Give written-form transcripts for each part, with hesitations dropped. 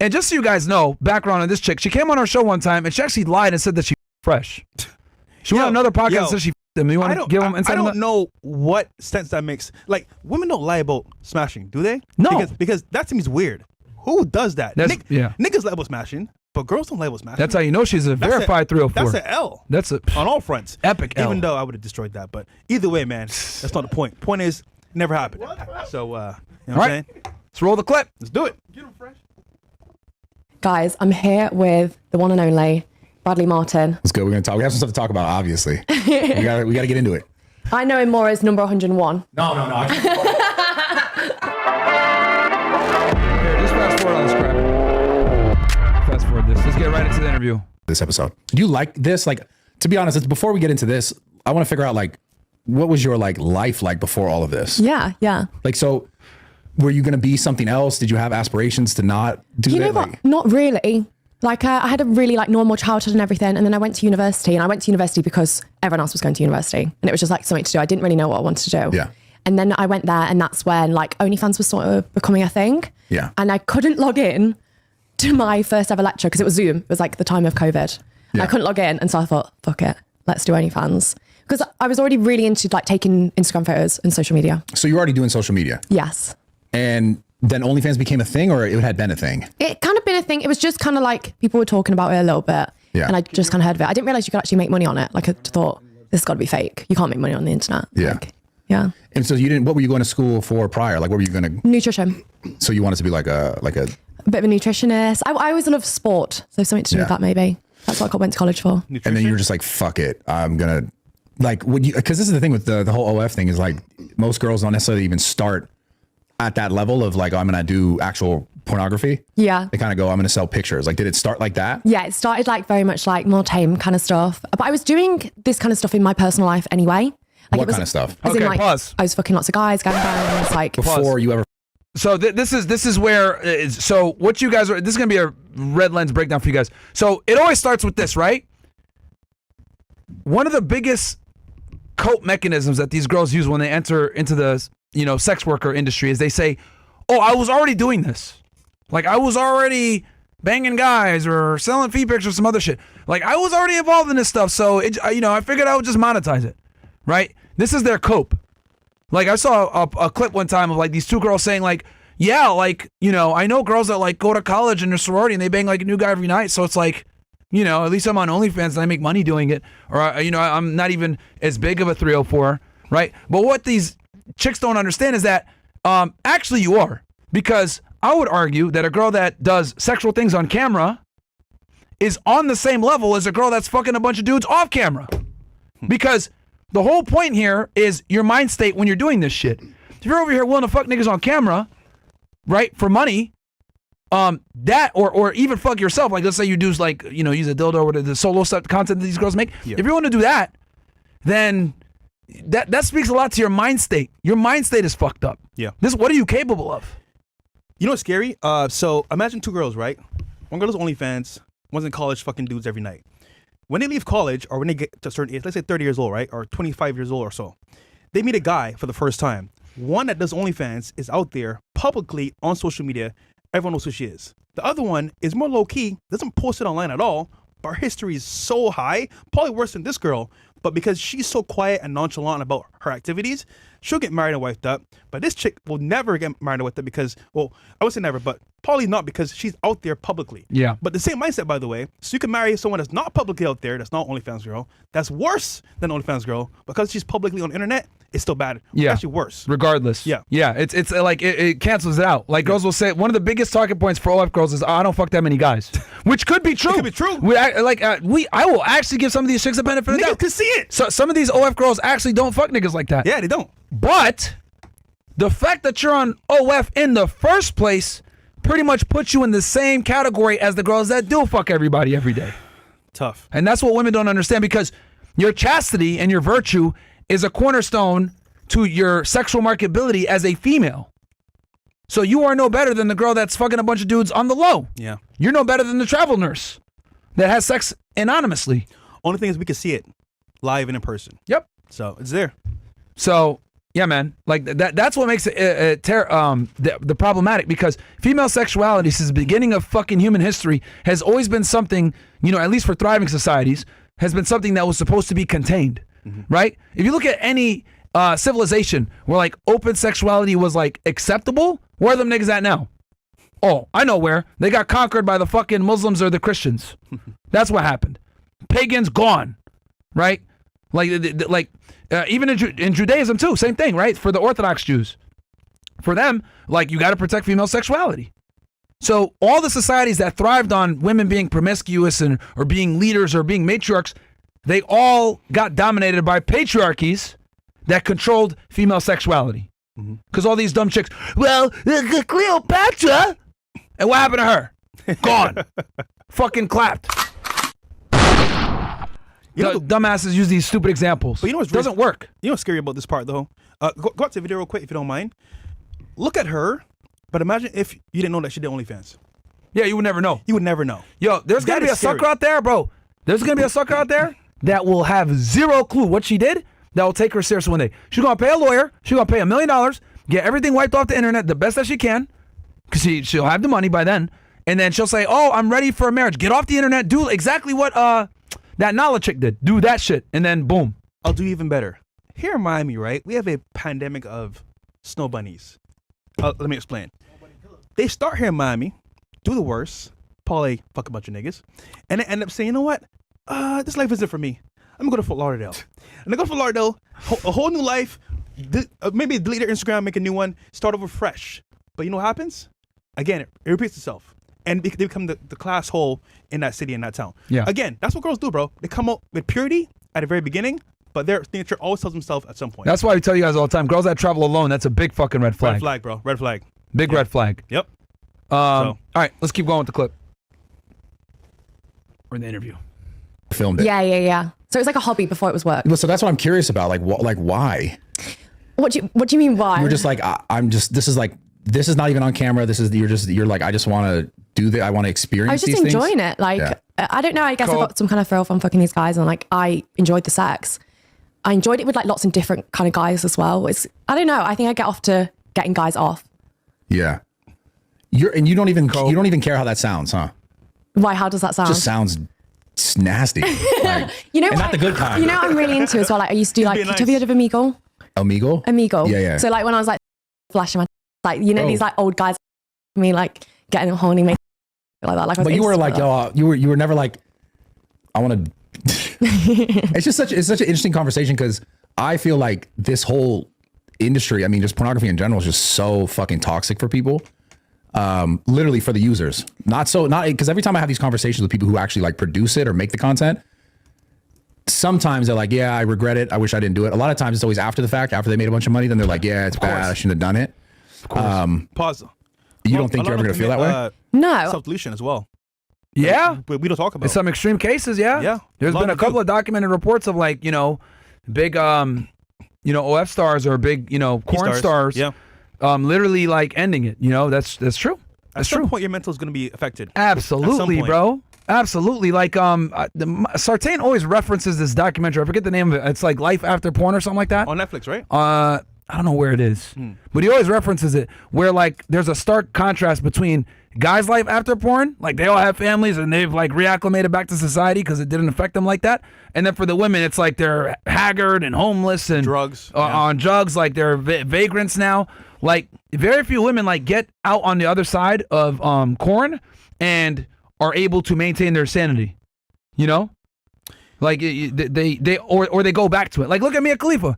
And just so you guys know, background on this chick, she came on our show one time and she actually lied and said that she fresh. She went on another podcast and said she them. You want to give them insight? I don't know what sense that makes. Like, women don't lie about smashing, do they? No. Because that seems weird. Who does that? Yeah. Niggas lie about smashing, but girls don't lie about smashing. That's how you know she's a verified 304. That's an L. That's on all fronts. Epic L. Even though I would have destroyed that. But either way, man, that's not the point. Point is, it never happened. So, you know what I'm saying? Let's roll the clip. Let's do it. Get him fresh. Guys, I'm here with the one and only Bradley Martin. Let's go. We're gonna talk. We have some stuff to talk about. Obviously, we gotta get into it. I know him more as number 101. No. Here, just fast forward on this crap. Fast forward this. Let's get right into the interview. This episode. Do you like this? Like, to be honest, before we get into this, I want to figure out like, what was your like life like before all of this? Yeah. Like, so were you gonna be something else? Did you have aspirations to not do that? You know what? Not really. Like, I had a really like normal childhood and everything, and then I went to university, and I went to university because everyone else was going to university, and it was just like something to do. I didn't really know what I wanted to do. Yeah. And then I went there, and that's when like OnlyFans was sort of becoming a thing. Yeah. And I couldn't log in to my first ever lecture because it was Zoom. It was like the time of COVID. Yeah. I couldn't log in, and so I thought, fuck it, let's do OnlyFans. Because I was already really into like taking Instagram photos and social media. So you're already doing social media? Yes. And then OnLifans became a thing, or it had been a thing? It kind of been a thing. It was just kind of like people were talking about it a little bit. Yeah. And I just kind of heard of it. I didn't realize you could actually make money on it. Like I thought, this has got to be fake. You can't make money on the internet. Yeah. Like, yeah. And so you didn't, what were you going to school for prior? Like, what were you going to? Nutrition. So you wanted to be like a bit of a nutritionist. I always loved sport. So something to do with that maybe. That's what I went to college for. Nutrition? And then you were just like, fuck it. I'm going to, like, would you, because this is the thing with the whole OF thing is like, most girls don't necessarily even start at that level of like, oh, I'm going to do actual pornography. Yeah. They kind of go, I'm going to sell pictures. Like, did it start like that? Yeah, it started like very much like more tame kind of stuff. But I was doing this kind of stuff in my personal life anyway. Like what kind of stuff? As Okay, in, like, pause. I was fucking lots of guys, gangbangs, like. Before you ever. So this is where, so what you guys are, this is going to be a red lens breakdown for you guys. So it always starts with this, right? One of the biggest cope mechanisms that these girls use when they enter into the, sex worker industry is they say, oh, I was already doing this. Like I was already banging guys or selling feed pics or some other shit. Like I was already involved in this stuff. So I figured I would just monetize it, right? This is their cope. Like I saw a clip one time of like these two girls saying like, yeah, like, I know girls that like go to college and they're sorority and they bang like a new guy every night. So it's like, at least I'm on OnlyFans and I make money doing it. Or, I'm not even as big of a 304, right? But what these chicks don't understand is that actually you are. Because I would argue that a girl that does sexual things on camera is on the same level as a girl that's fucking a bunch of dudes off camera. Because the whole point here is your mind state when you're doing this shit. If you're over here willing to fuck niggas on camera, right, for money, that or even fuck yourself, like let's say you do like, use a dildo or the solo stuff content that these girls make. Yeah. If you want to do that, then that speaks a lot to your mind state. Your mind state is fucked up. Yeah. What are you capable of? You know what's scary? So imagine two girls, right? One girl is OnlyFans, one's in college fucking dudes every night. When they leave college or when they get to a certain age, let's say 30 years old, right? Or 25 years old or so, they meet a guy for the first time. One that does OnlyFans is out there publicly on social media. Everyone knows who she is. The other one is more low-key, doesn't post it online at all, but her history is so high, probably worse than this girl, but because she's so quiet and nonchalant about her activities, she'll get married and wifed up. But this chick will never get married and wifed up because, well, I would say never, but probably not because she's out there publicly. Yeah. But the same mindset, by the way, so you can marry someone that's not publicly out there, that's not OnlyFans girl, that's worse than OnlyFans girl, because she's publicly on the internet, it's still bad. Yeah. It's actually worse. Regardless. Yeah. Yeah. It's like it cancels it out. Like girls will say one of the biggest talking points for OF girls is I don't fuck that many guys, which could be true. It could be true. I will actually give some of these chicks a benefit of the doubt. Niggas can see it. So some of these OF girls actually don't fuck niggas like that. Yeah, they don't. But the fact that you're on OF in the first place pretty much puts you in the same category as the girls that do fuck everybody every day. Tough. And that's what women don't understand, because your chastity and your virtue is a cornerstone to your sexual marketability as a female. So you are no better than the girl that's fucking a bunch of dudes on the low. Yeah. You're no better than the travel nurse that has sex anonymously. Only thing is we can see it live and in person. Yep. So it's there. So Yeah, man. Like that's what makes it the problematic, because female sexuality since the beginning of fucking human history has always been something, at least for thriving societies, has been something that was supposed to be contained, right? If you look at any civilization where like open sexuality was like acceptable, where are them niggas at now? Oh, I know where. They got conquered by the fucking Muslims or the Christians. That's what happened. Pagans gone, right? Even in Judaism too, same thing, right? For the Orthodox Jews, for them, like, you got to protect female sexuality. So all the societies that thrived on women being promiscuous or being leaders or being matriarchs, they all got dominated by patriarchies that controlled female sexuality. Because all these dumb chicks, well, Cleopatra, and what happened to her? Gone. Fucking clapped. Dumbasses use these stupid examples. But you know what's doesn't work. You know what's scary about this part though? Go out to the video real quick if you don't mind. Look at her, but imagine if you didn't know that she did OnlyFans. Yeah, you would never know. You would never know. Yo, there's gonna be a sucker out there, bro. There's gonna be a sucker out there that will have zero clue what she did, that will take her seriously one day. She's gonna pay a lawyer. She's gonna pay $1 million, get everything wiped off the internet the best that she can, because she'll have the money by then, and then she'll say, "Oh, I'm ready for a marriage." Get off the internet, do exactly what that Nala chick did. Do that shit, and then boom. I'll do even better. Here in Miami, right, we have a pandemic of snow bunnies. Let me explain. They start here in Miami, do the worst, probably fuck a bunch of niggas, and they end up saying, you know what? This life isn't for me. I'm gonna go to Fort Lauderdale. And they go to Fort Lauderdale, a whole new life, maybe delete their Instagram, make a new one, start over fresh. But you know what happens? Again, it repeats itself. And they become the class hole in that city, in that town. Yeah. Again, that's what girls do, bro. They come out with purity at the very beginning, but their nature always tells themselves at some point. That's why we tell you guys all the time, girls that travel alone, that's a big fucking red flag. Red flag, bro. Red flag. Big red flag. Yep. All right, let's keep going with the clip. Or in the interview. Filmed it. Yeah. So it was like a hobby before it was work. So that's what I'm curious about. Like, why? What do you mean why? You were just like, this is not even on camera. You're like, I just want to do that. I want to experience I was just these things. enjoying it. Like, Yeah. I don't know. I guess Cool. I got some kind of thrill from fucking these guys, and like, I enjoyed the sex. I enjoyed it with like lots of different kind of guys as well. I don't know. I think I get off to getting guys off. Yeah. You don't even care how that sounds, huh? Why? How does that sound? Just sounds nasty. Like, you know, and what not the good kind. You know, what I'm really into as well. Like, I used to do like, Be nice. have you heard of Omegle? Omegle? Omegle. Yeah. So like when I was like flashing my, like, these like old guys, me like getting them horny, me like that. Like, I was But you were into like, that. you were never like, I want to. It's such an interesting conversation, because I feel like this whole industry, I mean, just pornography in general, is just so fucking toxic for people. Literally for the users, not because every time I have these conversations with people who actually like produce it or make the content, sometimes they're like, yeah, I regret it. I wish I didn't do it. A lot of times it's always after the fact, after they made a bunch of money, then they're like, yeah, it's bad. I shouldn't have done it. Of course. Pause. You don't think you're ever going to feel that way? No. Self-delusion as well. Yeah. We don't talk about In some extreme cases, yeah. Yeah. There's been a couple of documented reports of like, big, OF stars or big, porn stars. Yeah. Literally like ending it. That's true. At some point, your mental is going to be affected. Absolutely, point. bro. Absolutely. Like, Sartain always references this documentary. I forget the name of it. It's like Life After Porn or something like that. On Netflix, right? I don't know where it is, but he always references it, where like there's a stark contrast between guys' life after porn, like they all have families and they've like reacclimated back to society because it didn't affect them like that, and then for the women, it's like they're haggard and homeless and Drugs, on drugs, like they're vagrants now. Like very few women like get out on the other side of porn and are able to maintain their sanity, like they or they go back to it. Like look at Mia Khalifa.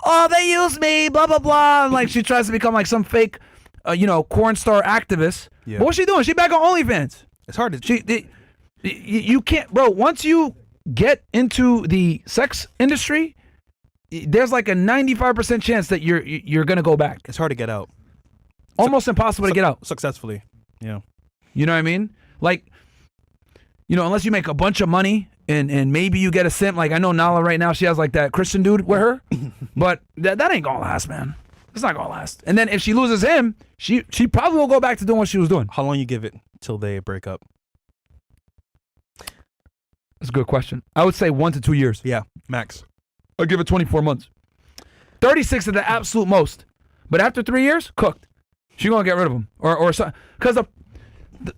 Oh, they use me, blah, blah, blah. And like she tries to become like some fake, porn star activist. Yeah. But what's she doing? She back on OnlyFans. It's hard to... You can't, bro, once you get into the sex industry, there's like a 95% chance that you're going to go back. It's hard to get out. Almost impossible to get out. Successfully. Yeah. You know what I mean? Like, unless you make a bunch of money and maybe you get a simp. Like I know Nala right now, she has like that Christian dude with her, but that ain't gonna last, man. It's not gonna last. And then if she loses him, she probably will go back to doing what she was doing. How long you give it till they break up? That's a good question. I would say 1 to 2 years. Yeah, max. I'll give it 24 months. 36 at the absolute most. But after 3 years, cooked. She's gonna get rid of him, or something. Because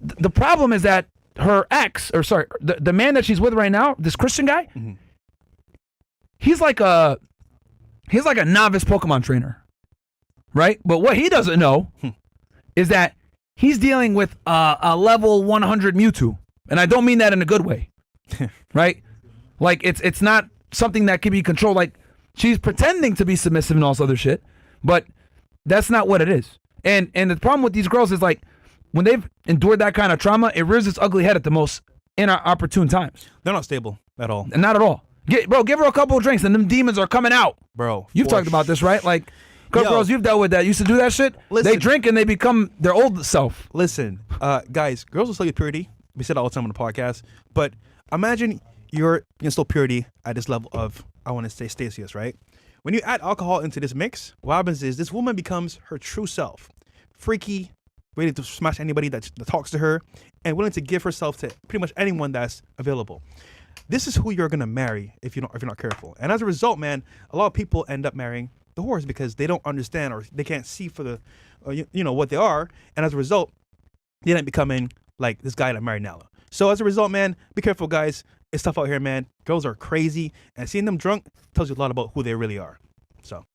the problem is that her ex, or sorry, the man that she's with right now, this Christian guy, he's like a novice Pokemon trainer, right? But what he doesn't know is that he's dealing with a level 100 Mewtwo, and I don't mean that in a good way, right? Like it's not something that can be controlled. Like she's pretending to be submissive and all this other shit, but that's not what it is. And the problem with these girls is like when they've endured that kind of trauma, it rears its ugly head at the most inopportune times. They're not stable at all. And not at all. Bro, give her a couple of drinks and them demons are coming out. Bro. You've talked about this, right? Like, girls you've dealt with that used to do that shit. Listen. They drink and they become their old self. Listen, guys, girls will still get purity. We said it all the time on the podcast. But imagine you're still purity at this level of, I want to say, Stasius, right? When you add alcohol into this mix, what happens is this woman becomes her true self. Freaky, ready to smash anybody that talks to her, and willing to give herself to pretty much anyone that's available. This is who you're gonna marry if you're not careful. And as a result, man, a lot of people end up marrying the whores because they don't understand or they can't see for the, what they are. And as a result, they end up becoming like this guy that married Nala. So as a result, man, be careful, guys. It's tough out here, man. Girls are crazy, and seeing them drunk tells you a lot about who they really are. So.